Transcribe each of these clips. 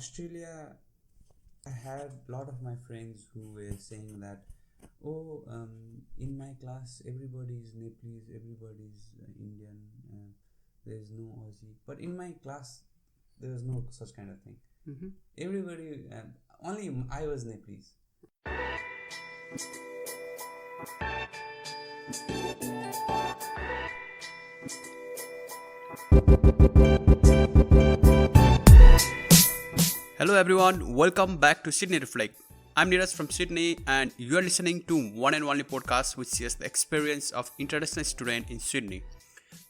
Australia, I had a lot of my friends who were saying that, oh, in my class, everybody is Nepalese, everybody is Indian, there's no Aussie. But in my class, there was no such kind of thing. Mm-hmm. Everybody, only I was Nepalese. Hello everyone, welcome back to Sydney Reflect. I'm Neeraj from Sydney and you are listening to one and only podcast which shares the experience of international student in Sydney.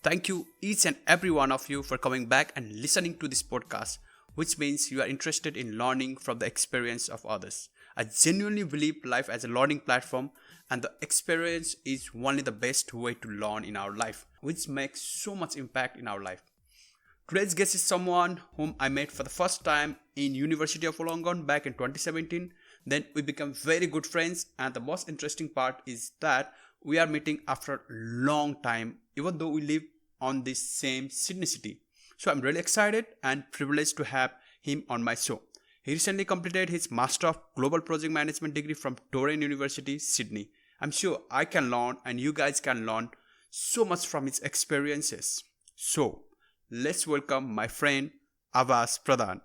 Thank you each and every one of you for coming back and listening to this podcast, which means you are interested in learning from the experience of others. I genuinely believe life as a learning platform and the experience is only the best way to learn in our life, which makes so much impact in our life. Today's guest is someone whom I met for the first time in University of Wollongong back in 2017. Then we became very good friends, and the most interesting part is that we are meeting after a long time, even though we live on this same Sydney city. So I'm really excited and privileged to have him on my show. He recently completed his Master of Global Project Management degree from Torren University, Sydney. I'm sure I can learn and you guys can learn so much from his experiences. So, let's welcome my friend Avash Pradhan.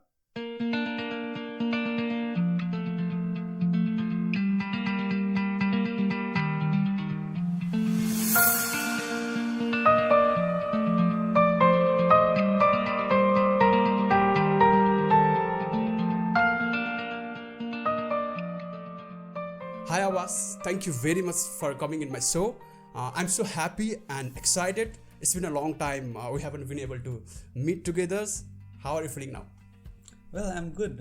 Hi Avash, thank you very much for coming in my show. I'm so happy and excited. It's been a long time. We haven't been able to meet together. How are you feeling now? Well, I'm good.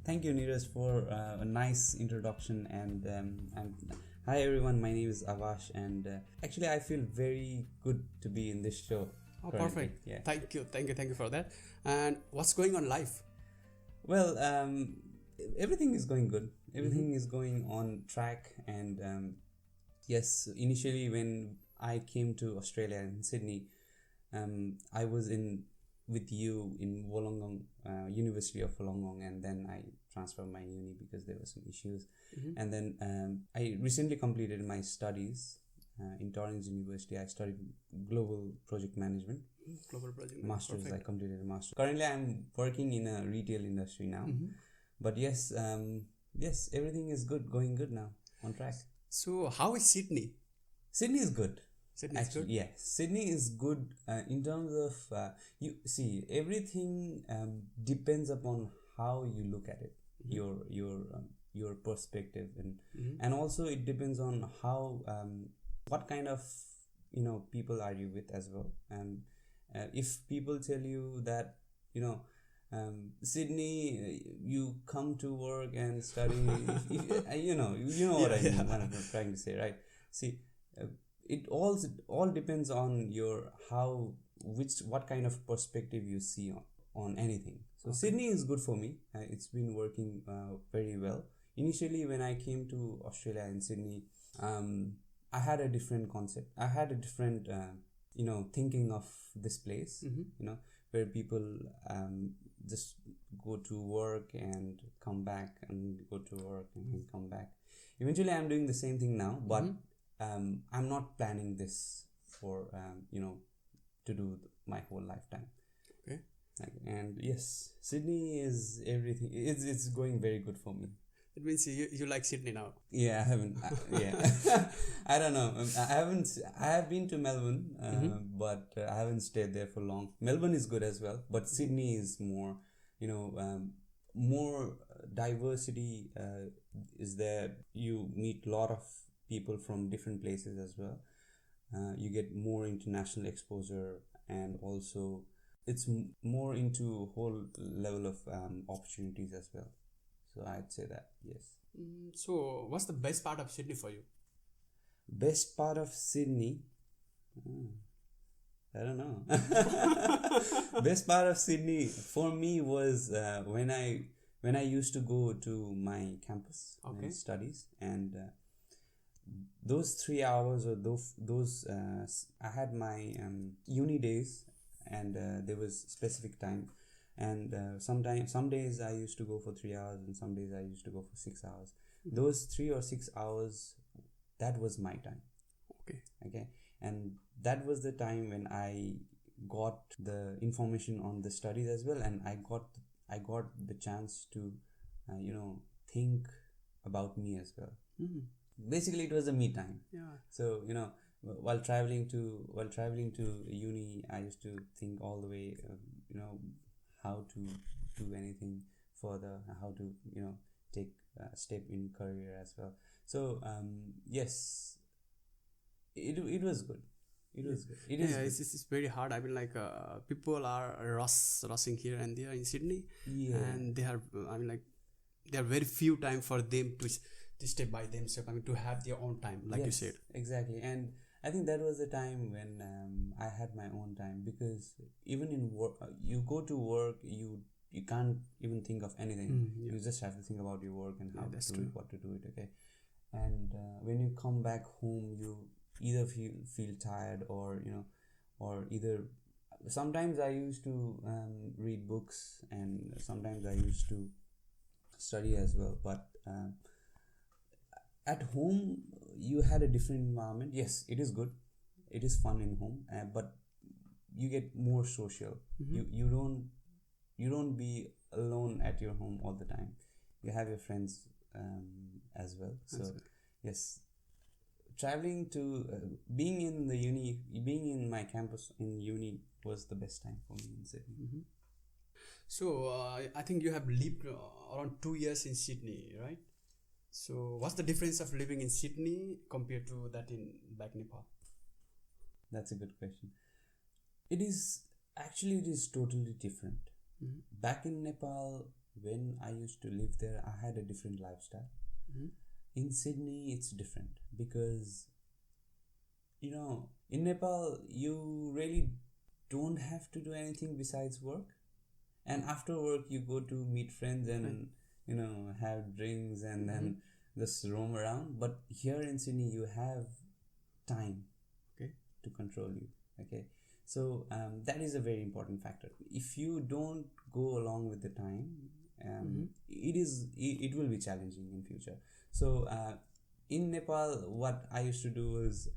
Thank you, Neeraj, for a nice introduction. Hi everyone. My name is Avash, and actually, I feel very good to be in this show. Oh, currently. perfect. Yeah. Thank you for that. And what's going on life? Well, everything is going good. Everything is going on track, and yes, initially when I came to Australia in Sydney, I was in with you in Wollongong, University of Wollongong, and then I transferred my uni because there were some issues. And then I recently completed my studies in Torren University. I studied global project management. Global project. Masters. Perfect. I completed a master. Currently, I'm working in a retail industry now. But yes, everything is good, going good now, on track. So, how is Sydney? Sydney is good. Sydney is good. Yeah, Sydney is good in terms of you see everything depends upon how you look at it, your perspective, and also it depends on how what kind of people are you with as well. If people tell you that Sydney, you come to work and study. You know what I mean. What I'm trying to say, right? See, it all depends on your what kind of perspective you see on anything. So Sydney is good for me. It's been working very well. Initially, when I came to Australia in Sydney, I had a different concept. I had a different thinking of this place. Where people just go to work and come back and go to work and come back. Eventually, I'm doing the same thing now, but I'm not planning this for to do my whole lifetime. Okay. And yes, Sydney is everything. It's going very good for me. It means you like Sydney now. Yeah, I haven't. I don't know. I have been to Melbourne, but I haven't stayed there for long. Melbourne is good as well, but Sydney is more, more diversity is there. You meet a lot of people from different places as well. You get more international exposure, and also it's more into whole level of opportunities as well. So I'd say that, yes. So, what's the best part of Sydney for you? Best part of Sydney? I don't know. Best part of Sydney for me was when I used to go to my campus and studies, and those 3 hours or those I had my uni days, and there was specific time. And sometimes, some days I used to go for 3 hours, and some days I used to go for 6 hours. Those 3 or 6 hours, that was my time. Okay, and that was the time when I got the information on the studies as well, and I got the chance to think about me as well. Basically, it was a me time. So while traveling to uni, I used to think all the way, how to do anything further, how to take a step in career as well. So yes, it was good. It was good. It is. It's very hard. I mean, like people are rushing here and there in Sydney, and they are. I mean, like there are very few time for them to stay by themselves. I mean, to have their own time, like you said. Exactly, and I think that was the time when I had my own time, because even in work, you go to work, you can't even think of anything. You just have to think about your work and how to do it, what to do it. Okay, and when you come back home, you either feel tired, or or either sometimes I used to read books, and sometimes I used to study as well. But at home, you had a different environment. Yes, it is good, it is fun in home, but you get more social. You don't be alone at your home all the time. You have your friends as well. So yes, traveling to being in my campus in uni was the best time for me in Sydney. So I think you have lived around 2 years in Sydney, right? So what's the difference of living in Sydney compared to that in back Nepal? That's a good question. It is totally different. Back in Nepal, when I used to live there, I had a different lifestyle. In Sydney, it's different, because in Nepal you really don't have to do anything besides work, and after work you go to meet friends and have drinks and then just roam around. But here in Sydney, you have time to control you. Okay, so that is a very important factor. If you don't go along with the time, it will be challenging in future. So in Nepal, what I used to do is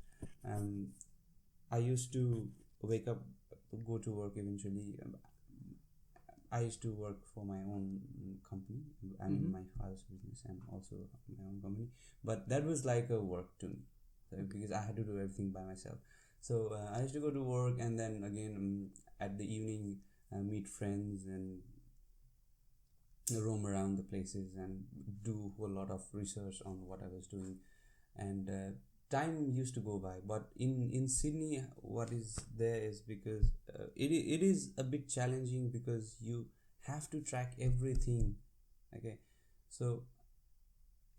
I used to wake up, go to work eventually. I used to work for my own company. I mean, my father's business, and also my own company. But that was like a work to me, because I had to do everything by myself. So I used to go to work, and then again at the evening meet friends and roam around the places and do a whole lot of research on what I was doing. And time used to go by. But in Sydney, what is there is, because it is a bit challenging, because you have to track everything. Okay, so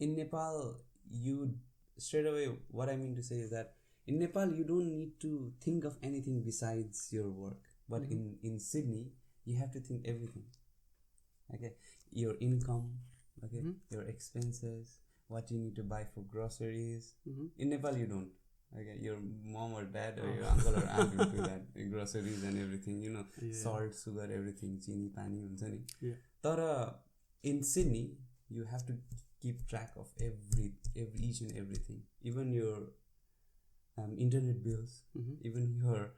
in Nepal, you straight away, what I mean to say is that in Nepal you don't need to think of anything besides your work. But in Sydney, you have to think everything. Okay, your income, your expenses, what you need to buy for groceries. In Nepal, you don't. Okay, your mom or dad or your uncle or aunt will do that. Groceries and everything, salt, sugar, everything, chini, pani, huncha ni. Tara, in Sydney, you have to keep track of each and everything, even your internet bills, even your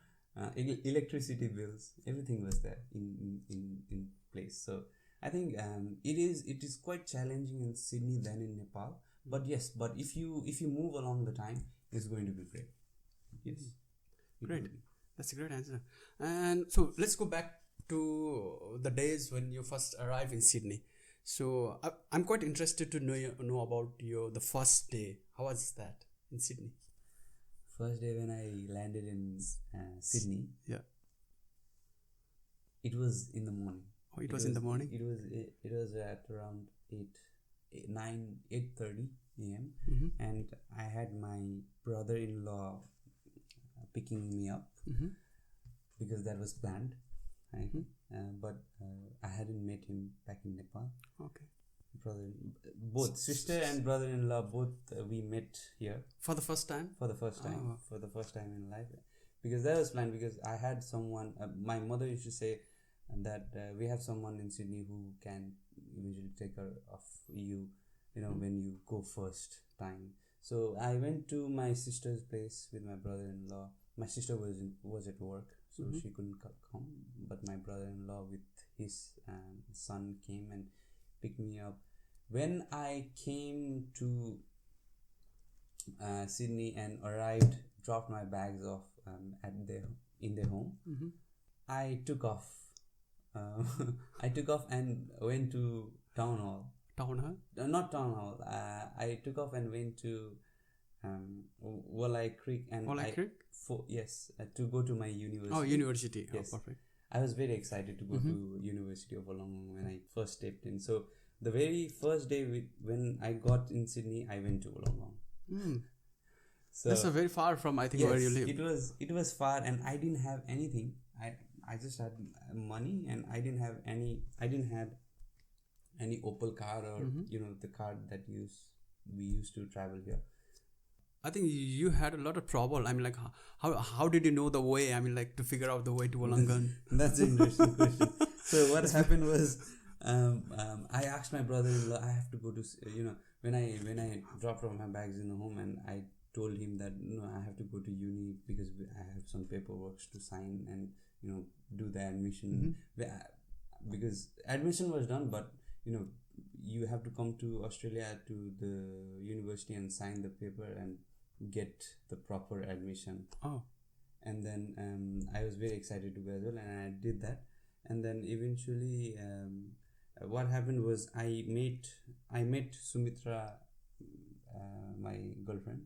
electricity bills. Everything was there in place. So I think it is quite challenging in Sydney than in Nepal. But yes, if you move along the time, it's going to be great. Yes, great. That's a great answer. And so let's go back to the days when you first arrived in Sydney. So I'm quite interested to know about the first day. How was that in Sydney? First day when I landed in Sydney. Yeah. It was in the morning. Oh, it was in the morning? It was at around 8:30 a.m. And I had my brother-in-law picking me up, because that was planned. But I hadn't met him back in Nepal. Okay. Both sister and brother-in-law, we met here for the first time. For the first time in life, because that was planned. Because I had someone. My mother used to say, and that we have someone in Sydney who can usually take care of you, when you go first time. So I went to my sister's place with my brother-in-law. My sister was at work, so she couldn't come, but my brother-in-law with his son came and picked me up. When I came to Sydney and arrived, dropped my bags off in their home, I took off. I took off and went to town hall. Town hall? Not town hall. I took off and went to Wallai Creek, and Creek? To go to my university. Oh, university. Yes. Oh, perfect. I was very excited to go to University of Wollongong when I first stepped in. So the very first day when I got in Sydney, I went to Wollongong. So that's very far from, I think, where you live. It was far, and I didn't have anything. I just had money, and I didn't have any Opel card or the card that we used to travel here. I think you had a lot of trouble. I mean, like, how did you know the way? I mean, like, to figure out the way to Wollongong. That's an interesting question. So what happened was, I asked my brother-in-law, I have to go to, when I dropped off my bags in the home, and I told him that I have to go to uni because I have some paperwork to sign and do the admission. Because admission was done, but you have to come to Australia to the university and sign the paper and get the proper admission. And then I was very excited to go as well, and I did that. And then eventually what happened was I met Sumitra, my girlfriend.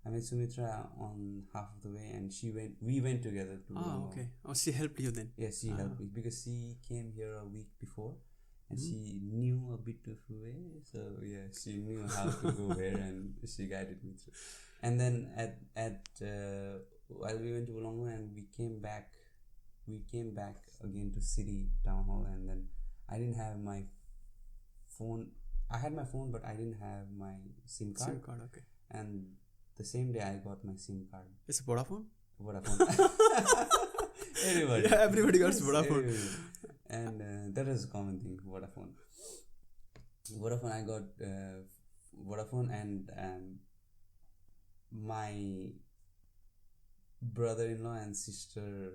I met Sumitra on half of the way, and we went together to okay. Oh, she helped you then? Yes, she helped me because she came here a week before, and she knew a bit of the way. So yeah, she knew how to go where, and she guided me through. And then while we went to Wollongong and we came back again to City Town Hall, and then I didn't have my phone. I had my phone, but I didn't have my SIM card. SIM card, okay. And the same day I got my SIM card. It's a Vodafone? Everybody. Yeah, everybody got Vodafone. And that is a common thing, Vodafone. I got Vodafone, and my brother-in-law and sister,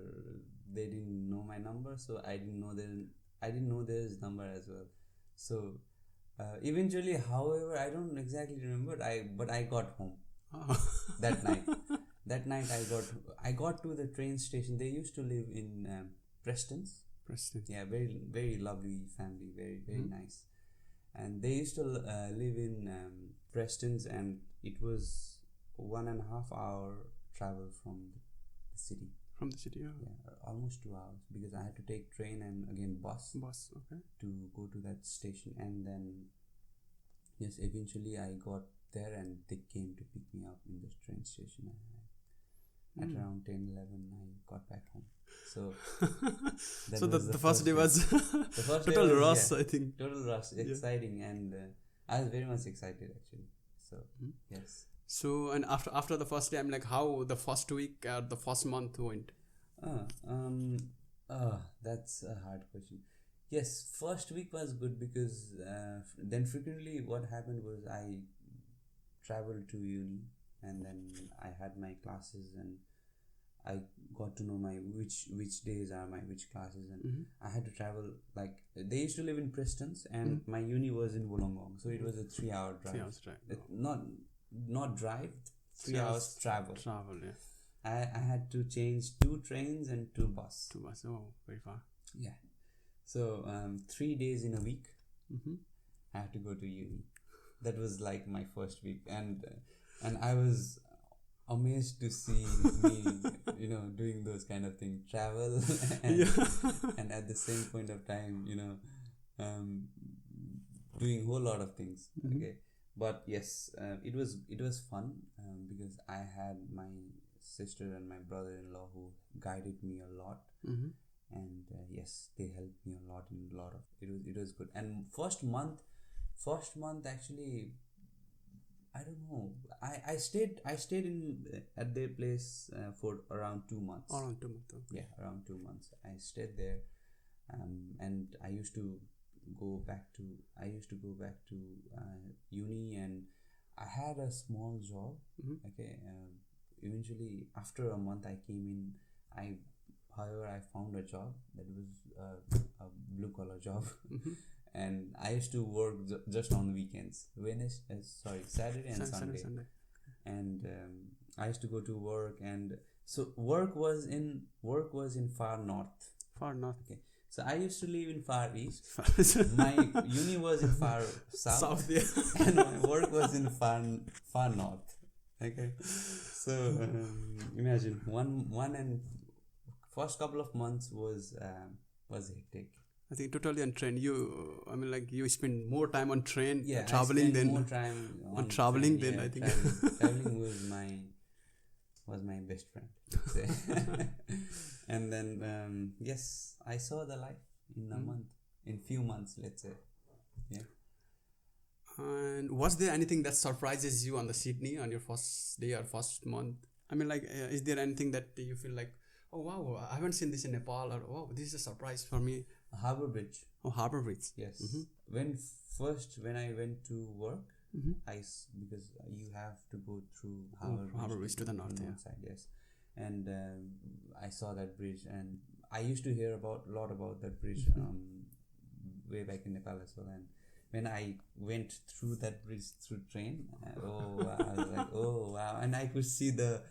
they didn't know my number, so I didn't know their number as well. So eventually, however, I don't exactly remember, but I got home that night. That night I got to the train station. They used to live in Preston. Yeah, very very lovely family, very very nice. And they used to live in Preston, and it was 1.5 hour travel from the city. From the city, yeah, almost 2 hours, because I had to take train and again bus. Okay. To go to that station, and then yes, eventually I got there, and they came to pick me up in the train station. At around 10-11, I got back home. So so the first day was total rush, I think. Total rush, exciting, and I was very much excited actually. So yes. So, and after the first day, I'm like, how the first week or the first month went? That's a hard question. Yes, first week was good because then frequently what happened was I traveled to uni, and then I had my classes, and I got to know my which days are my which classes, and I had to travel. Like, they used to live in Preston, and my uni was in Wollongong, so it was a 3-hour drive. 3 hours drive. Not drive, 3 hours travel. Yeah. I had to change 2 trains and 2 buses. 2 buses. Oh, very far. Yeah. So 3 days in a week, I had to go to uni. That was like my first week, and I was amazed to see me, doing those kind of things, travel, and at the same point of time, doing a whole lot of things. Okay. But yes, it was fun because I had my sister and my brother-in-law who guided me a lot, and yes, they helped me a lot in a lot of it was good. And first month actually, I don't know, I stayed in at their place for around 2 months. Around 2 months. Yeah, around 2 months I stayed there. and I used to go back to uni, and I had a small job. Okay, eventually after a month I came in. However, I found a job that was a blue collar job, and I used to work just on weekends. Saturday and Sunday. And I used to go to work, and so work was in far north. Okay, so I used to live in far east. My uni was in far south, and my work was in far north. Okay, so imagine one and first couple of months was hectic. I think totally on train. You spend more time on train, traveling than more time on traveling train, than I think. Traveling was my best friend. And then yes, I saw the life in few months, let's say. Yeah. And was there anything that surprises you on the Sydney on your first day or first month? Is there anything that you feel like, oh wow, I haven't seen this in Nepal, or wow, this is a surprise for me? Harbour Bridge. Oh, Harbour Bridge. Yes. When I went to work, because you have to go through Harbour Bridge to the north side, yes. And I saw that bridge, and I used to hear a lot about that bridge way back in Nepal as well. And when I went through that bridge through train, I was like, oh wow, and I could see the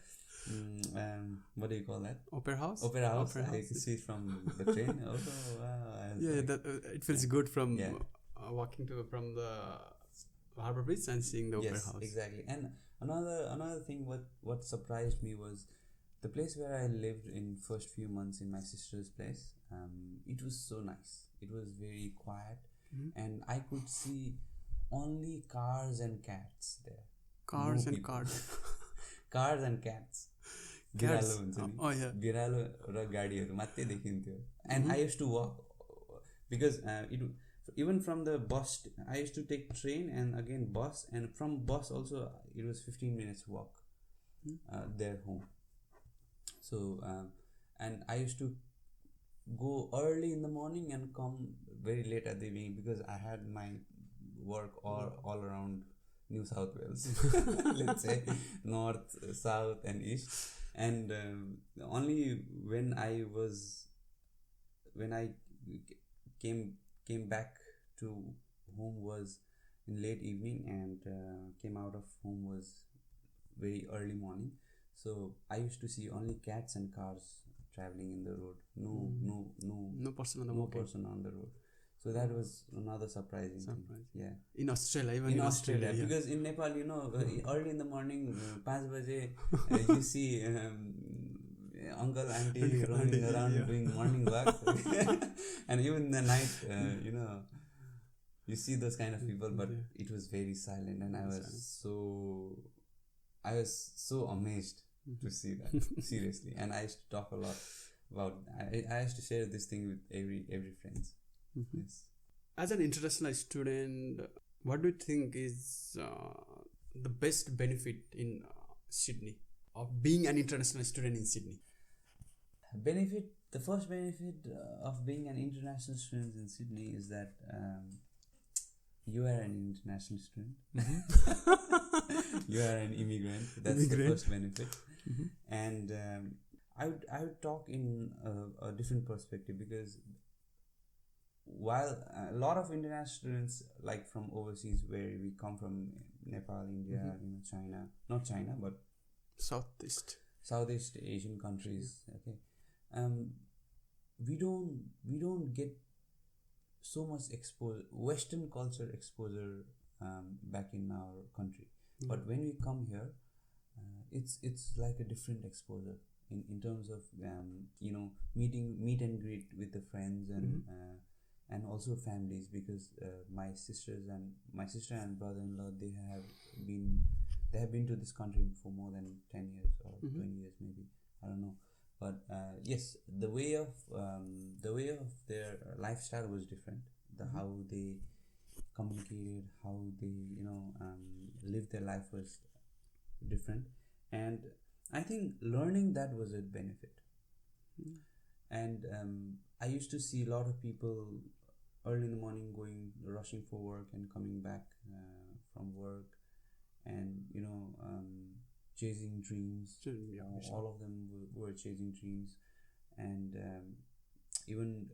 what do you call that? Opera House. I could see from the train. Oh wow! It feels good from walking from the Harbour Bridge and seeing the Opera House. Exactly. And another thing, what surprised me was the place where I lived in first few months in my sister's place. It was so nice. It was very quiet, and I could see only cars and cats there. Cars and cats. बिरालो हुन्छ नि, बिरालो र गाडीहरू मात्रै देखिन्थ्यो. And I used to walk because even from the bus, I used to take train and again bus, and from bus also it was 15 minutes walk their home. So and I used to go early in the morning and come very late at the evening, because I had my work all around New South Wales, let's say north, south and east. And only when I came back to home was in late evening, and came out of home was very early morning. So I used to see only cats and cars traveling in the road. No person on the road. So that was another surprising thing. Yeah. In Australia, in Australia, because in Nepal, early in the morning, 5 baje, you see uncle, auntie running around doing morning walk. And even in the night, you see those kind of people, but it was very silent, and I was so amazed to see that. Seriously. And I used to talk a lot about, I used to share this thing with every friends. Yes. As an international student, what do you think is the best benefit in Sydney, of being an international student in Sydney? The first benefit of being an international student in Sydney is that you are an international student. You are an immigrant. That's the first benefit. And I would talk in a different perspective, because while a lot of international students, like from overseas, where we come from, Nepal, India, China, not China, but Southeast Asian countries, okay, we don't get so much Western culture exposure back in our country. But when we come here, it's like a different exposure in terms of meet and greet with the friends and also families, because my sister and brother-in-law, they have been to this country for more than 10 years or 20 years maybe, I don't know. But yes, the way of their lifestyle was different. How they communicated, how they lived their life was different, and I think learning that was a benefit. And I used to see a lot of people early in the morning rushing for work and coming back from work, and chasing dreams. Yeah, All of them were chasing dreams, and even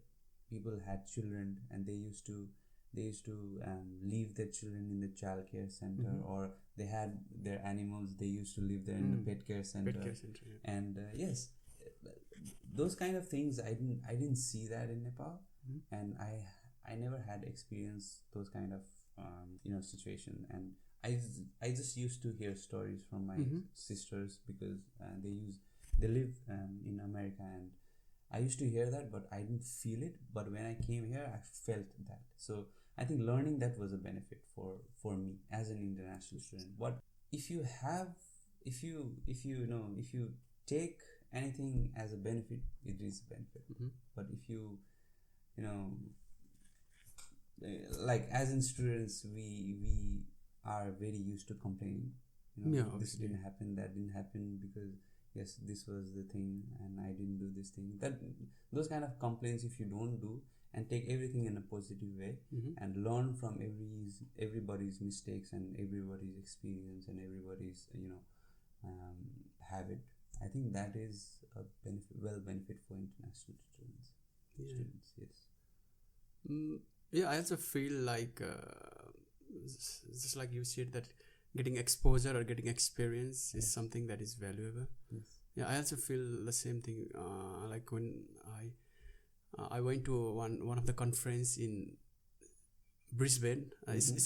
people had children, and they used to leave their children in the child care center, or they had their animals. They used to live there in the pet care center. Yeah. And yes, those kind of things I didn't see that in Nepal, and I never had experienced those kind of situation. And I just used to hear stories from my sisters, because they live in America, and I used to hear that, but I didn't feel it. But when I came here, I felt that. So I think learning that was a benefit for me as an international student. What if you take anything as a benefit, it is a benefit. But if you like, as in students, we are very used to complaining. This didn't happen, that didn't happen, because yes, this was the thing and I didn't do this thing. Those kind of complaints, if you don't do and take everything in a positive way, and learn from everybody's mistakes and everybody's experience and everybody's habit, I think that is a benefit for international students. Yes. Yeah, I also feel like just like you said, that getting exposure or getting experience is something that is valuable. Yes. Yeah, I also feel the same thing. Like when I went to one of the conference in Brisbane. It's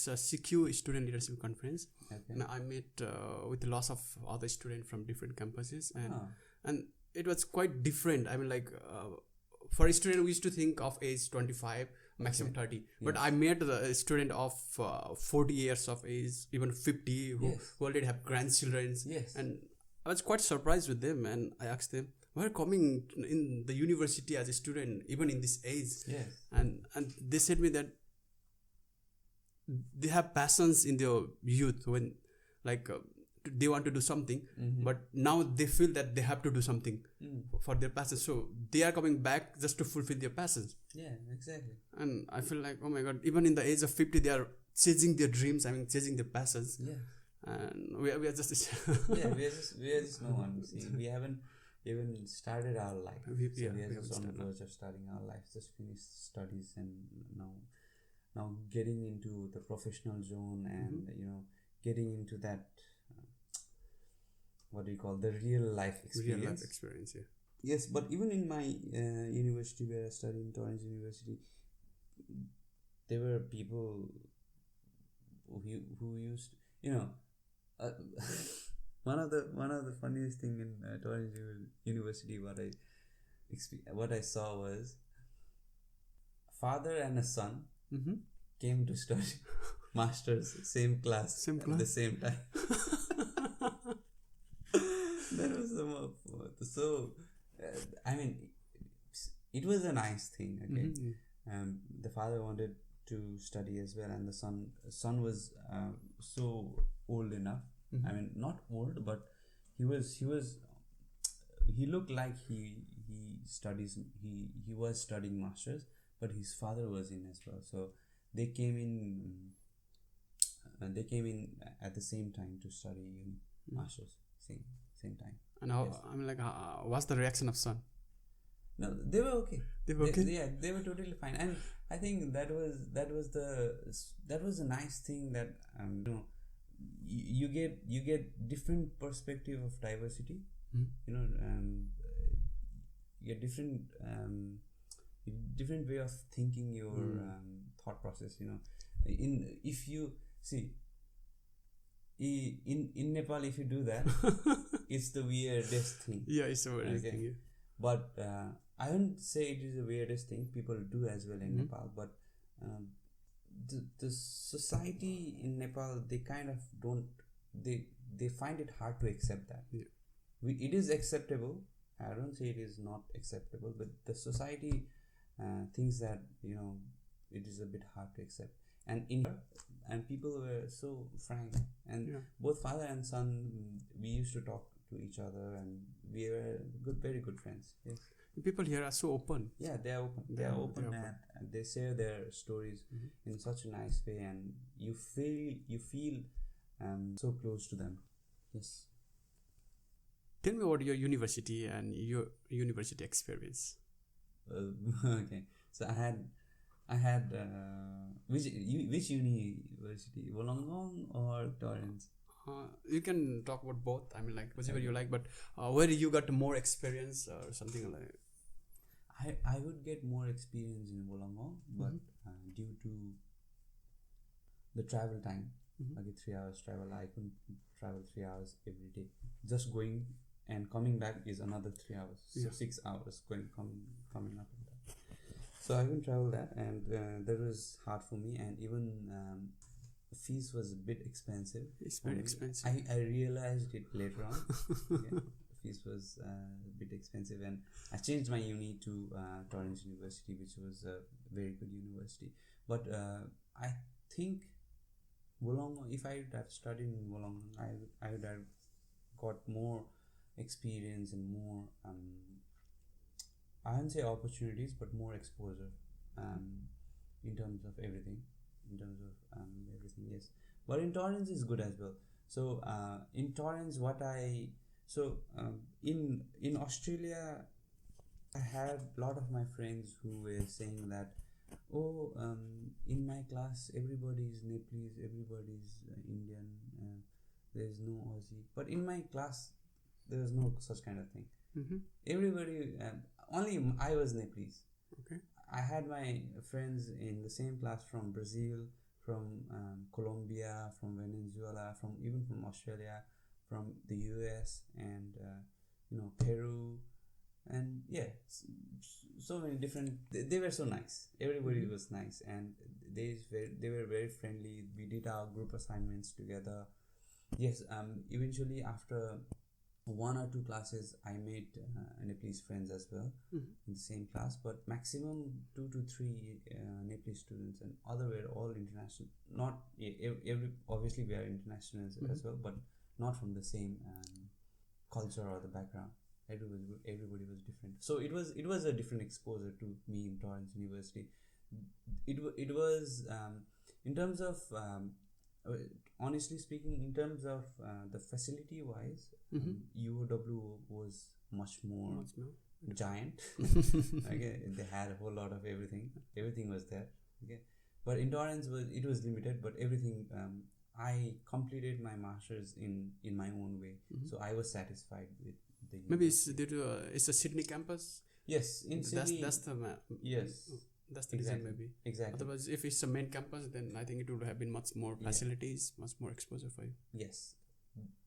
a CQ student leadership conference, and I met with lots of other students from different campuses, and it was quite different. I mean, like for a student, we used to think of age 25, maximum 30, but I met a student of 40 years of age, even 50, who already have grandchildren, and I was quite surprised with them, and I asked them, "Why are coming in the university as a student, even in this age?" And they said me that they have passions in their youth, when like they want to do something, but now they feel that they have to do something for their passions, so they are coming back just to fulfill their passions. Yeah, exactly. And I feel like, oh my god, even in the age of 50, they are chasing their dreams, I mean chasing their passions. And we are just we are just no one. See, we haven't even started our life. We are just on the verge of starting our life. Just finished studies, and now getting into the professional zone, and getting into that what do you call, the real life experience. Yes, but even in my university where I studied, in Torren University, there were people who used one of the funniest thing in Torren University, what I saw was father and a son came to study masters, same class at the same time. That was I mean, it was a nice thing. The father wanted to study as well, and the son was so old enough. I mean, not old, but he looked like he was studying masters, but his father was in as well. So they came in at the same time to study masters, same time. And I mean, like, what's the reaction of son? No, they were okay. They were okay. They were totally fine, and I think that was a nice thing, that you get different perspective of diversity. You get different way of thinking your thought process. If you see in Nepal, if you do that, it's the weirdest thing. Yeah, it's the weirdest thing. Yeah. But I wouldn't say it is the weirdest thing. People do as well in Nepal, but the society in Nepal, they kind of don't. They find it hard to accept that. Yeah. It is acceptable. I don't say it is not acceptable, but the society thinks that it is a bit hard to accept. And people were so frank, and both father and son, we used to talk to each other, and we were very good friends. Yes. People here are so open. Yeah, they are open. They are open, and they share their stories in such a nice way, and you feel so close to them. Yes. Tell me about your university and your university experience. Okay, so I had which university, Wollongong or Torrens? You can talk about both. I mean, like whichever you like, but where you got more experience or something like. I would get more experience in Wollongong, but due to the travel time, like 3 hours travel, I couldn't travel 3 hours every day. Just going and coming back is another 3 hours, so 6 hours coming up and down. So I couldn't travel that, and that was hard for me. And even fees was a bit expensive. It's very expensive. I realized it later on. Yeah, fees was a bit expensive, and I changed my uni to Torren University, which was a very good university. But I think Wollongong, if I would have studied in Wollongong, I would have got more experience and more I wouldn't say opportunities, but more exposure in terms of everything. Yes. But in Torrens is good as well. So in Torrens, in Australia, I had a lot of my friends who were saying that, in my class everybody is Nepalese, everybody's Indian, there's no Aussie. But in my class, there was no such kind of thing. Everybody, only I was Nepalese. Okay. I had my friends in the same class from Brazil, from Colombia, from Venezuela, from Australia, from the US, and Peru, and so many different. They were so nice. Everybody was nice, and they were very friendly. We did our group assignments together. Yes. Eventually, after 1 or 2 classes, I made Nepalese friends as well in the same class, but maximum 2 to 3 Nepalese students, and other were all international. Not obviously we are internationals as well, but not from the same culture or the background. Everybody was different. So it was a different exposure to me in Torrens University. It was in terms of honestly speaking, in terms of the facility wise, UOW was much more giant. Okay, they had a whole lot of everything. Everything was there. Okay, but in Torrens it was limited, but everything. I completed my masters in my own way, so I was satisfied with the university. Maybe it's due to it's a Sydney campus. Yes, in Sydney. That's the yes. That's the reason, maybe. Exactly. Otherwise, if it's a main campus, then I think it would have been much more facilities, much more exposure for you. Yes.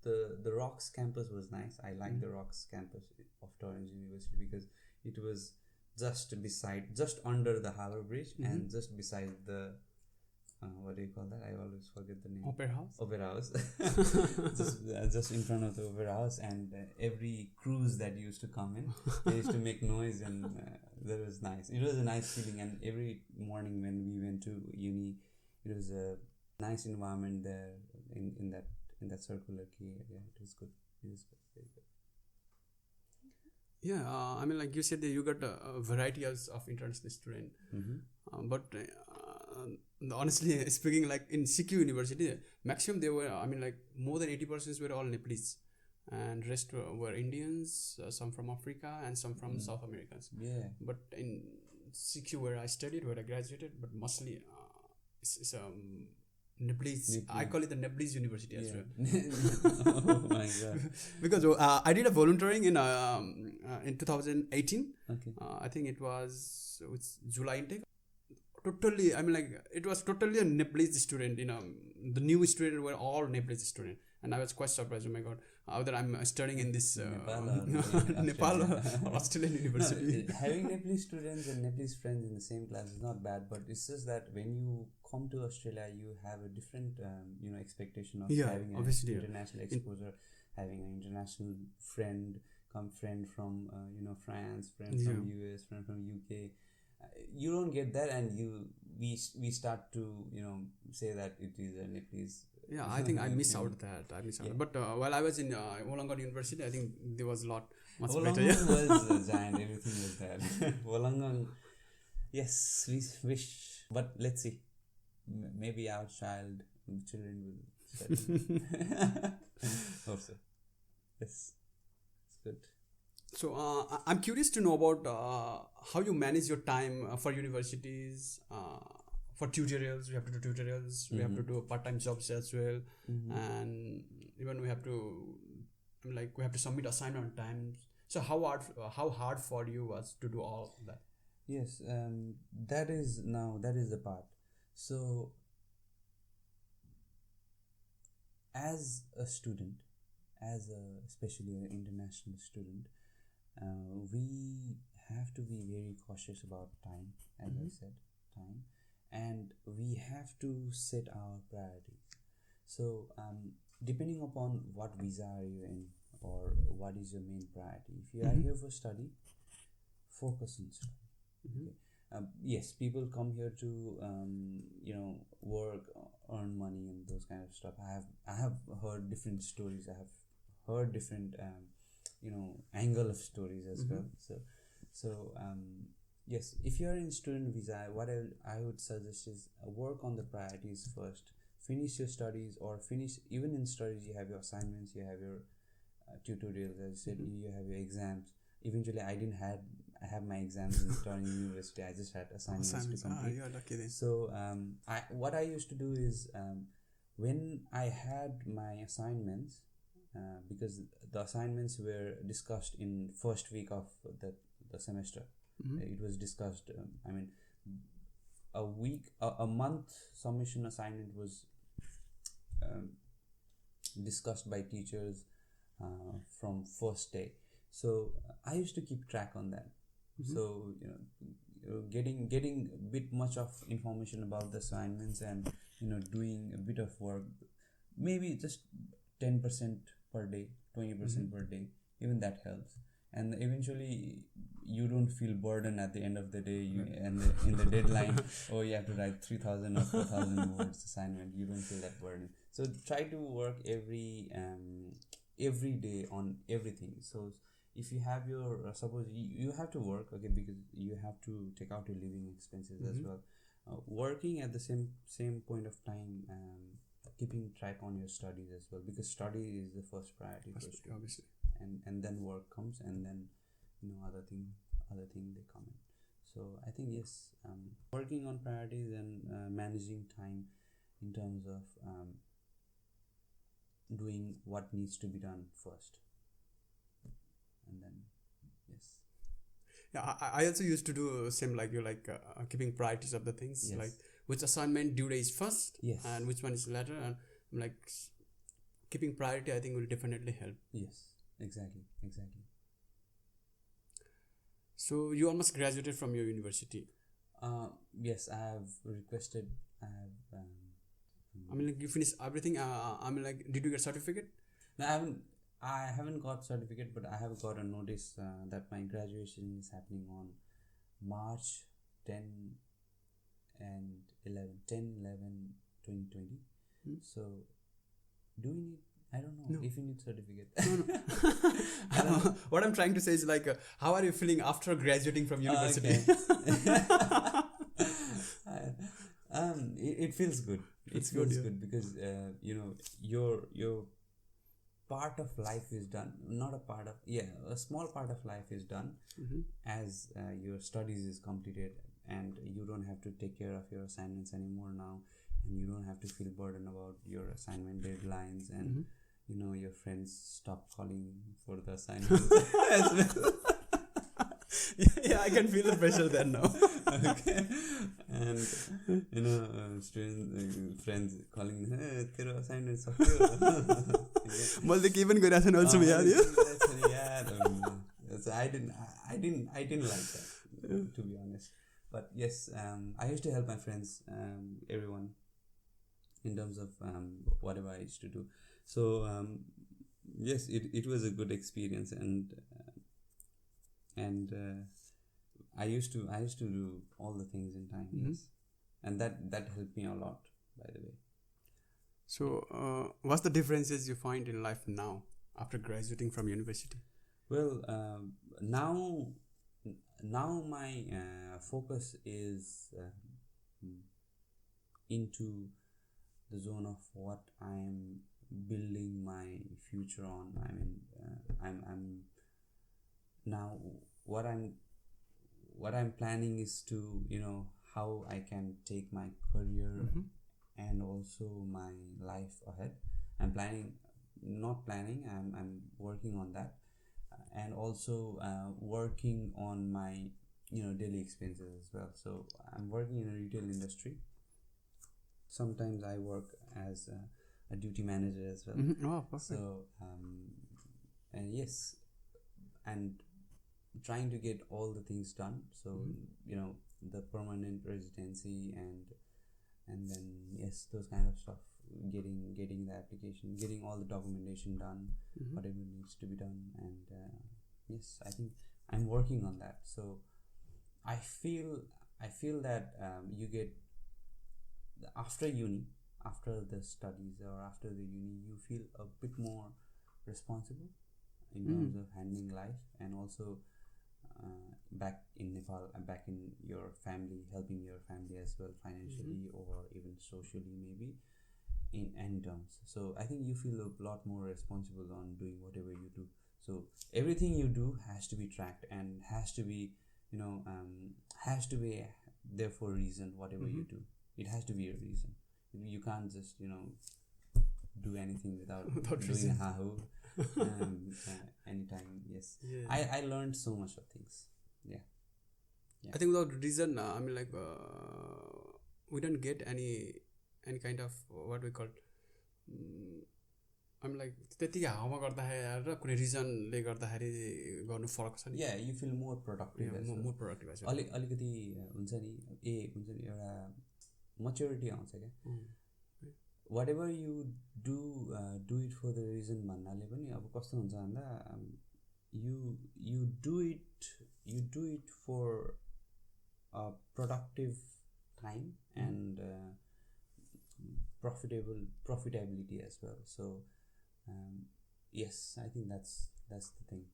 The Rocks campus was nice. I like the Rocks campus of Torrens University because it was just under the Harbour Bridge and just beside the what do you call that? I always forget the name. Opera House. just in front of the Opera House, and every cruise that used to come in, they used to make noise, and that was nice. It was a nice feeling, and every morning when we went to uni, it was a nice environment there in that circular key area. It was good. Very good. Yeah, I mean, like you said, that you got a variety of international students, but honestly speaking, like in CQ University, maximum they were, I mean, like more than 80% were all Nepalese, and rest were Indians, some from Africa, and some from South Americans. Yeah. But in CQ, where I studied, where I graduated, but mostly it's Nepalese. I call it the Nepalese University as well. Oh my god! Because I did a volunteering in 2018. Okay. I think it was July intake. Totally, I mean, like it was totally a Nepalese student. The new students were all Nepalese students, and I was quite surprised. Oh my god, that I'm studying in this Nepal or Australian university. Having Nepalese students and Nepalese friends in the same class is not bad, but it's just that when you come to Australia, you have a different expectation of having an international exposure, having an international friend from France, friend from US, friend from UK. You don't get that, and we start to say that it is a Nepalese Yeah, I think I miss out that. Yeah. But while I was in Wollongong University, I think there was a lot much better. Wollongong Yeah. was giant. Everything was there. Wollongong, yes, we wish, but let's see. Maybe our children will study. Hope so. Yes, it's good. So I'm curious to know about how you manage your time for universities, for tutorials. We have to do tutorials. We have to do part-time jobs as well, and even we have to submit assignment on time. So how hard for you was to do all that? Yes, that is the part. So, as a student, especially an international student, we have to be very cautious about time, as I said, time, and we have to set our priorities. So, depending upon what visa are you in, or what is your main priority, if you are here for study, focus on study. Okay. Yes, people come here to work, earn money, and those kind of stuff. I have heard different stories. I have heard different angle of stories as well. So yes, if you are in student visa, what I would suggest is work on the priorities first. Finish your studies, or finish, even in studies you have your assignments, you have your tutorials, as I said, you have your exams. Eventually, I have my exams in Torren University. I just had assignments to complete. You're lucky then. So what I used to do is, when I had my assignments, because the assignments were discussed in first week of the semester. It was discussed. A month submission assignment was discussed by teachers from first day. So I used to keep track on that. So getting a bit much of information about the assignments, and doing a bit of work, maybe just 10% per day, 20% per day, even that helps. And eventually you don't feel burdened at the end of the day. In the deadline, you have to write 3,000 or 4,000 words assignment. You don't feel that burden. So try to work every day on everything. So if you have your suppose you have to work, okay, because you have to take out your living expenses as well. Working at the same point of time, keeping track on your studies as well, because study is the first priority, obviously, and then work comes, and then other thing they come in. So I think yes, working on priorities and managing time in terms of doing what needs to be done first, and then yes. Yeah, I also used to do same like you, keeping priorities of the things, Yes. like which assignment due date is first, Yes. and which one is later, and keeping priority, I think, will definitely help. Yes, exactly. So you almost graduated from your university. Yes, I have requested. I have. You finished everything. Did you get certificate? No, I haven't got certificate, but I have got a notice that my graduation is happening on March 10 and 11, 2020. So, do we need, I don't know, if you need certificate. No. What I'm trying to say is how are you feeling after graduating from university? Okay. It feels good. It feels good because your part of life is done. A small part of life is done as your studies is completed, and you don't have to take care of your assignments anymore now, and you don't have to feel burdened about your assignment deadlines, and your friends stop calling for the assignments as well. Yeah, I can feel the pressure there now. Okay. And students, friends calling, hey, tero assignment सक्यो. मैले केही पनि गरिरहेको छैन also याद yeah. So I didn't like that, to be honest. But yes, I used to help my friends, everyone, in terms of whatever I used to do. So yes, it was a good experience, and I used to do all the things in time, yes, and that helped me a lot, by the way. So, what's the differences you find in life now after graduating from university? Well, now my focus is into the zone of what I'm building my future on. I mean, I'm now what I'm planning is to, how I can take my career and also my life ahead. I'm planning, not planning. I'm working on that, and also working on my daily expenses as well. So I'm working in a retail industry. Sometimes I work as a duty manager as well. Oh, perfect. So and yes, and trying to get all the things done. So the permanent residency and then yes, those kind of stuff. Getting the application, getting all the documentation done, whatever needs to be done, and yes, I think I'm working on that. So I feel that you get after the studies or after the uni, you feel a bit more responsible in terms of handling life, and also back in Nepal, back in your family, helping your family as well financially or even socially maybe in any terms. So I think you feel a lot more responsible on doing whatever you do. So everything you do has to be tracked and has to be there for a reason. Whatever you do, it has to be a reason. You can't just do anything without doing a hahu anytime. Yes, I learned so much of things. I think without reason, I mean, like we don't get any kind of what we call. I'm like त्यतिकै हाउमा गर्दाखेरि र कुनै रिजनले गर्दाखेरि गर्नु फरक छ नि. You feel more productive. more productive as well. अलिकति हुन्छ नि एउटा maturity आउँछ क्या. Whatever you do it for the reason भन्नाले पनि अब कस्तो हुन्छ भन्दा you do it for a productive time and profitability as well. So yes, I think that's the thing.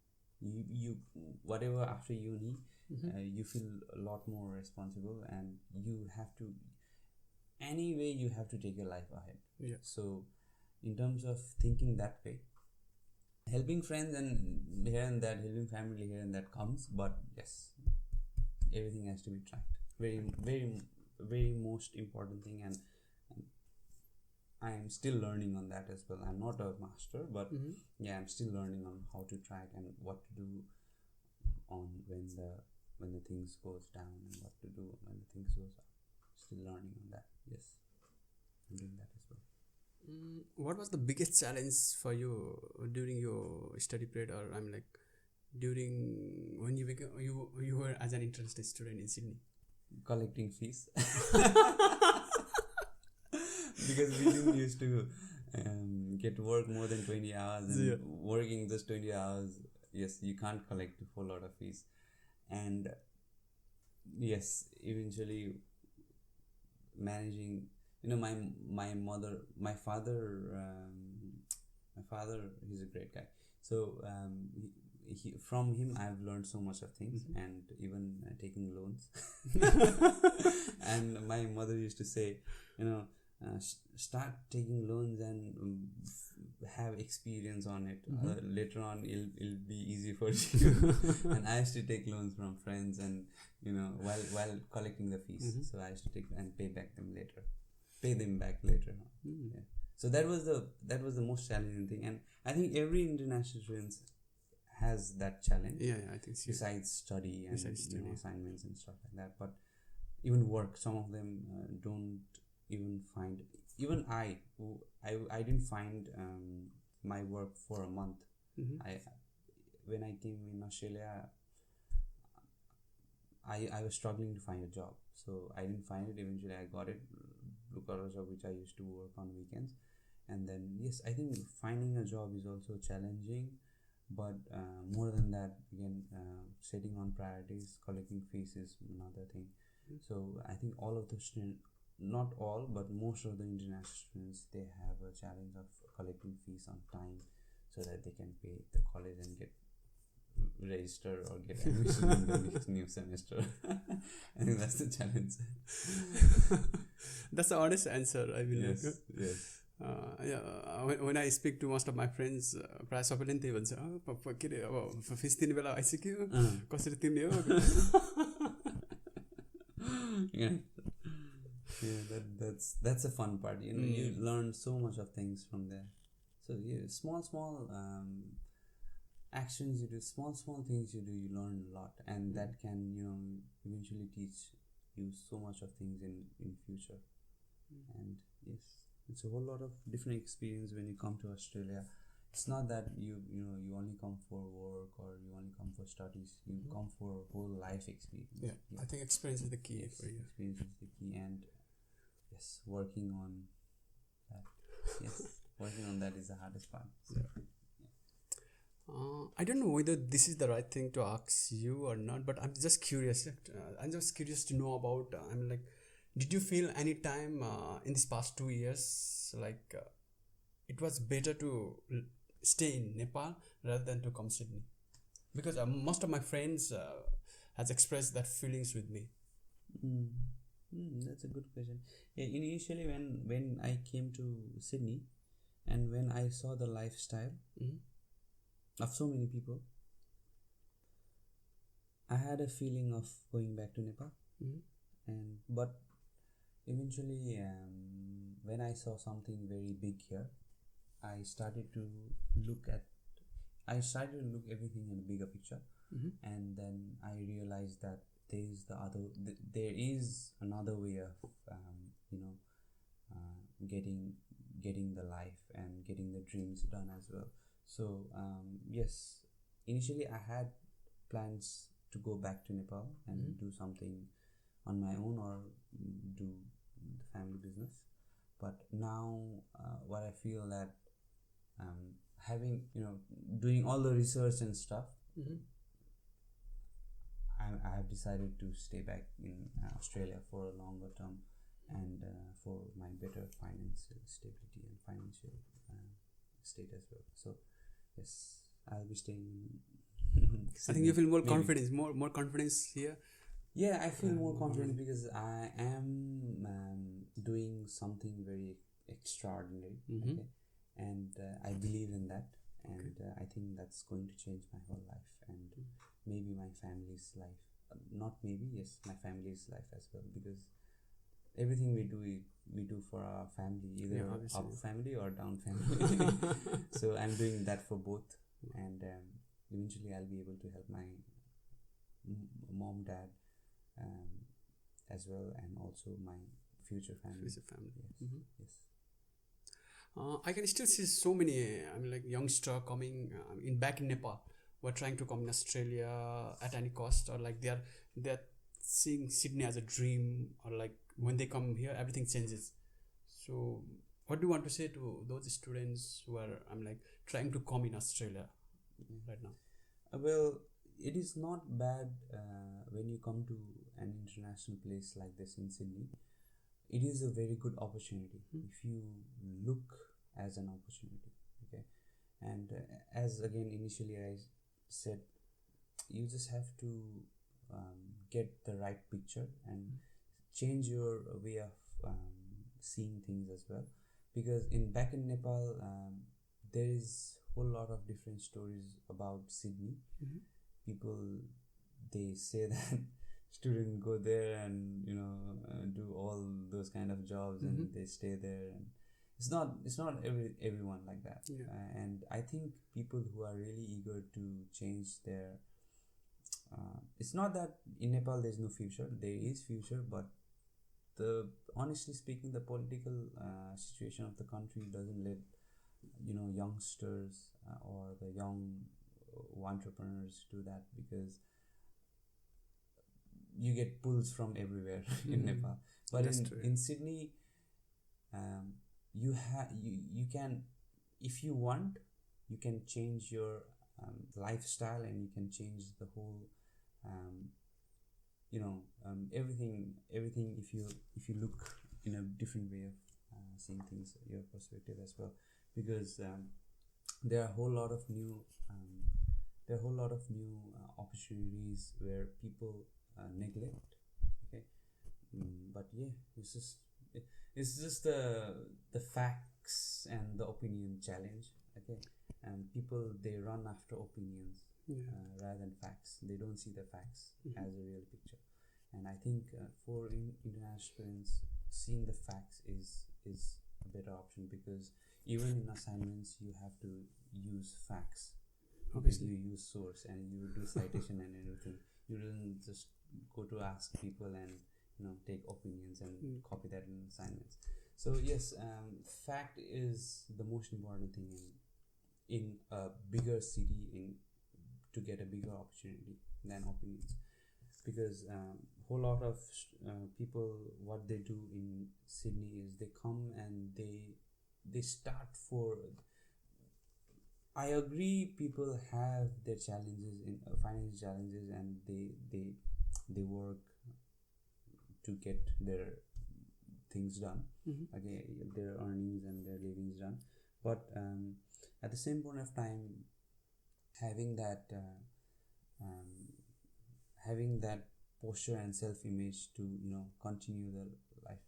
You whatever after uni, you feel a lot more responsible, and you have to you have to take your life ahead. So in terms of thinking that way, helping friends and here and that, helping family here and that comes, but yes, everything has to be tracked. Very, very, very most important thing, and I am still learning on that as well. I'm not a master, but I'm still learning on how to track and what to do on when the things goes down and what to do when the things goes up. Still learning on that. Yes, I'm doing that as well. What was the biggest challenge for you during your study period, or I'm like during when you became you were as an international student in Sydney? Collecting fees. Because we didn't used to get to work more than 20 hours, and working just 20 hours, yes, you can't collect a whole lot of fees. And yes, eventually managing, my father, he's a great guy. So from him I've learned so much of things, and even taking loans. And my mother used to say, start taking loans and have experience on it. Later on it'll be easy for you. And I used to take loans from friends, and while collecting the fees. So I used to take and pay them back later. So that was the most challenging thing, and I think every international student has that challenge. I think so. Besides study and assignments and stuff like that, but even work, some of them don't even find. Even I didn't find my work for a month. When I came in Australia, I was struggling to find a job, so I didn't find it. Eventually I got it, blue collar job, which I used to work on weekends. And then yes, I think finding a job is also challenging, but more than that, again, setting on priorities, collecting fees is another thing. So I think all of the students, not all, but most of the international students, they have a the challenge of collecting fees on time so that they can pay the college and get register or get admission in the next new semester. I think that's the challenge. That's the honest answer, I believe. Yes. When I speak to most of my friends, प्रायः सबैले त्यही भन्छ के अरे अब फिस तिर्ने बेला आइसक्यो कसरी तिर्ने हो. That's a fun part. You learn so much of things from there. So small actions you do, small things you do, you learn a lot, and that can eventually teach you so much of things in future. And yes, it's a whole lot of different experience when you come to Australia. It's not that you only come for work or you only come for studies. You come for whole life experience. Yeah, I think experience is the key for you. Experience is the key, and yes, working on that. Yes, working on that is the hardest part. So, I don't know whether this is the right thing to ask you or not, but I'm just curious. I'm just curious to know about. Did you feel any time in these past 2 years it was better to stay in Nepal rather than to come Sydney? Because most of my friends has expressed that feelings with me. That's a good question. Yeah, initially when I came to Sydney and when I saw the lifestyle of so many people, I had a feeling of going back to Nepal. But eventually when I saw something very big here, I started to look everything in a bigger picture, and then I realized that there is another way of getting the life and getting the dreams done as well. So yes, initially I had plans to go back to Nepal and do something on my own or do the family business. But now what I feel that having doing all the research and stuff, I have decided to stay back in Australia for a longer term and for my better financial stability and financial state as well. So yes, I'll be staying in I think you feel more confidence, more confidence here. Yeah, I feel more confident because I am doing something very extraordinary, okay? And I believe in that, and I think that's going to change my whole life and maybe my family's life. Not maybe, yes, my family's life as well, because everything we do for our family, either up family or down family. So I'm doing that for both, and eventually I'll be able to help my mom, dad, as well, and also my future family. Yes. I can still see so many youngster coming back in Nepal who are trying to come in Australia at any cost, or they're seeing Sydney as a dream, or when they come here everything changes. So what do you want to say to those students who are trying to come in Australia right now? Well, it is not bad when you come to an international place like this in Sydney. It is a very good opportunity if you look as an opportunity, okay? And as again initially I said, you just have to get the right picture and change your way of seeing things as well, because back in Nepal there is a whole lot of different stories about Sydney. People, they say that students go there and do all those kind of jobs and they stay there, and it's not everyone like that. And I think people who are really eager to change their it's not that in Nepal there's no future. There is future, but honestly speaking, the political situation of the country doesn't let youngsters or the young entrepreneurs do that, because you get pulls from everywhere in Nepal. But in Sydney, you can, if you want, you can change your lifestyle, and you can change the whole everything if you look in a different way of seeing things, your perspective as well, because there are a whole lot of new opportunities where people neglect. Okay, but yeah, it's just the facts and the opinion challenge. Okay, and people, they run after opinions rather than facts. They don't see the facts as a real picture. And I think for international students, seeing the facts is a better option, because even in assignments you have to use facts, because you use source and you do citation and everything. You don't just go to ask people and take opinions and copy that in assignments. So yes, fact is the most important thing in a bigger city, to get a bigger opportunity than opinions, because whole lot of people, what they do in Sydney is they come and they start for. I agree, people have their challenges in financial challenges, and they work to get their things done. Okay, their earnings and their livings done, but at the same point of time, having that posture and self-image to continue the life.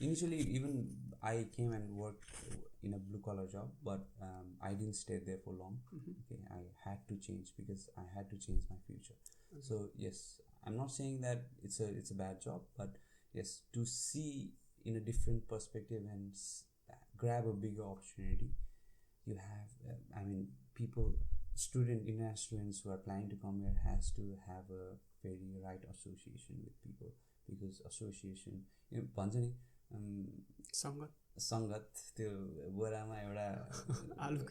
Initially, even I came and worked in a blue-collar job, but I didn't stay there for long. Okay, I had to change, because I had to change my future. So yes, I'm not saying that it's a bad job, but yes, to see in a different perspective and grab a bigger opportunity, you have international students who are planning to come here has to have a very right association with people, because association भन्छ नि सङ्गत त्यो बोरामा एउटा आलु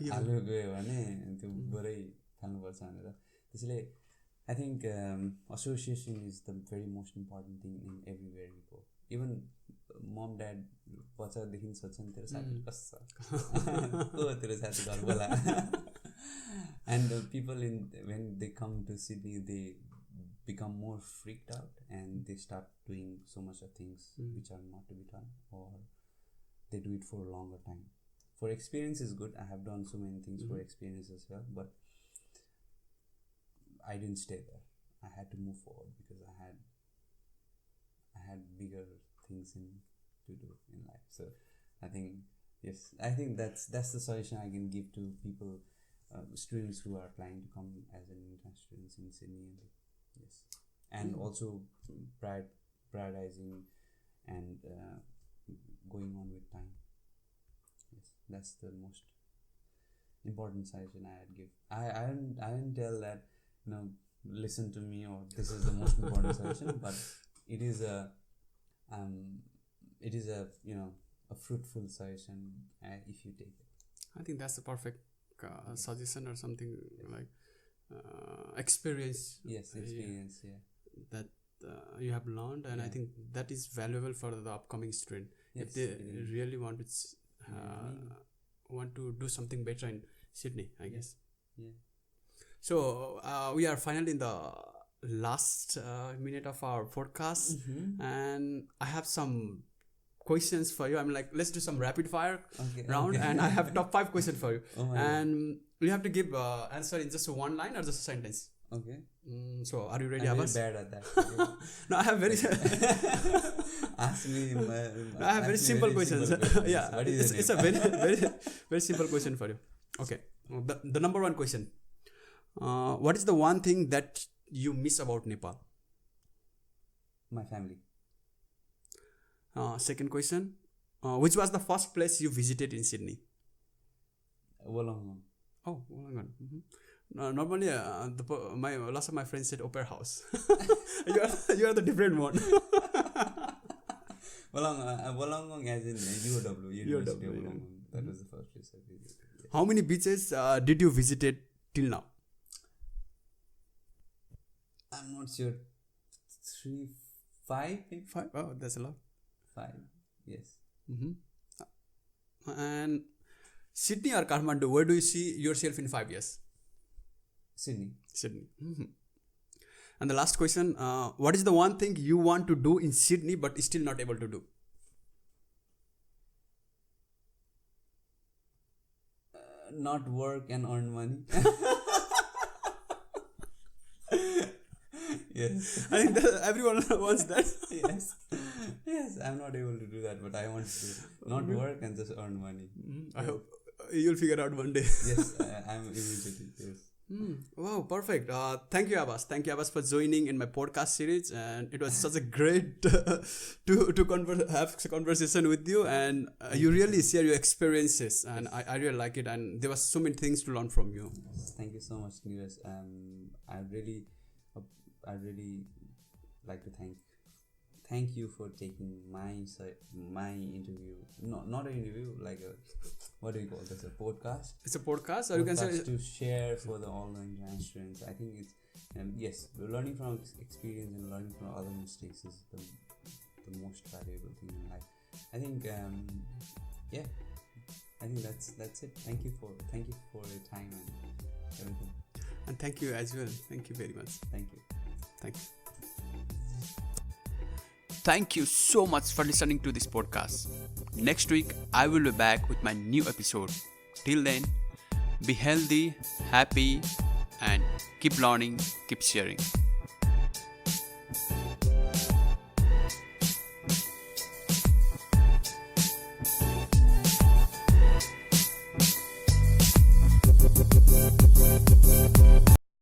गयो भने त्यो बोरै फाल्नुपर्छ भनेर, त्यसैले I think association is the very most important thing in everywhere we go. Even mom, dad, बच्चादेखि सोध्छन् तेरो साथी कस्तो छ, को तेरो साथी घर बोला. And people when they come to Sydney, they become more freaked out and they start doing so much of things which are not to be done, or they do it for a longer time. For experience is good. I have done so many things for experience as well, but I didn't stay there. I had to move forward, because I had bigger things to do in life. So I think that's the solution I can give to people, students who are planning to come as an international students in Sydney. Yes, and also prioritizing and going on with time. Yes, that's the most important suggestion I'd give. I didn't tell that listen to me, or this is the most important suggestion, but it is a a fruitful suggestion if you take it. I think that's the perfect suggestion, or something like experience. Yes, experience. That you have learned, and I think that is valuable for the upcoming student. Yes, if they really want to do something better in Sydney, I guess. Yeah. So we are finally in the last minute of our podcast, and I have some questions for you. I'm like, let's do some rapid fire round, and I have top 5 questions for you, and you have to give answer in just one line or just a sentence. Okay. So are you ready, I'm Avash? very bad at that. No, I have very Ask me. I have very simple questions. Yeah, it's a very simple question for you. Okay. The number 1 question. What is the one thing that you miss about Nepal? My family. Second question. Which was the first place you visited in Sydney? Wollongong. Oh, Wollongong. Normally, last of my friends said Opera House. you are the different one. Wollongong as in UW, University of Wollongong. That was the first place I visited. Yeah. How many beaches did you visited till now? I'm not sure. 3, 5 maybe? 5? Oh, that's a lot. 5, yes. And Sydney or Kathmandu, where do you see yourself in 5 years? Sydney. And the last question, what is the one thing you want to do in Sydney but still not able to do? not work and earn money. Yes. I think that everyone wants that. Yes, I'm not able to do that, but I want to not work and just earn money. I hope you'll figure out one day. Yes, I'm immediately. Yes. Wow, perfect. Thank you, Avash. Thank you, Avash, for joining in my podcast series. And it was such a great to have a conversation with you. And you really share your experiences, and I really like it. And there was so many things to learn from you. Thank you so much, Neeraj. I really like to thank you for taking my interview. Not an interview, like a, what do you call this? A podcast. It's a podcast, or you can say to share for the all the international students. I think it's yes, learning from experience and learning from other mistakes is the most valuable thing in life. I think I think that's it. Thank you for your time and everything. And thank you as well. Thank you very much. Thank you. Thank you. Thank you so much for listening to this podcast. Next week, I will be back with my new episode. Till then, be healthy, happy, and keep learning, keep sharing.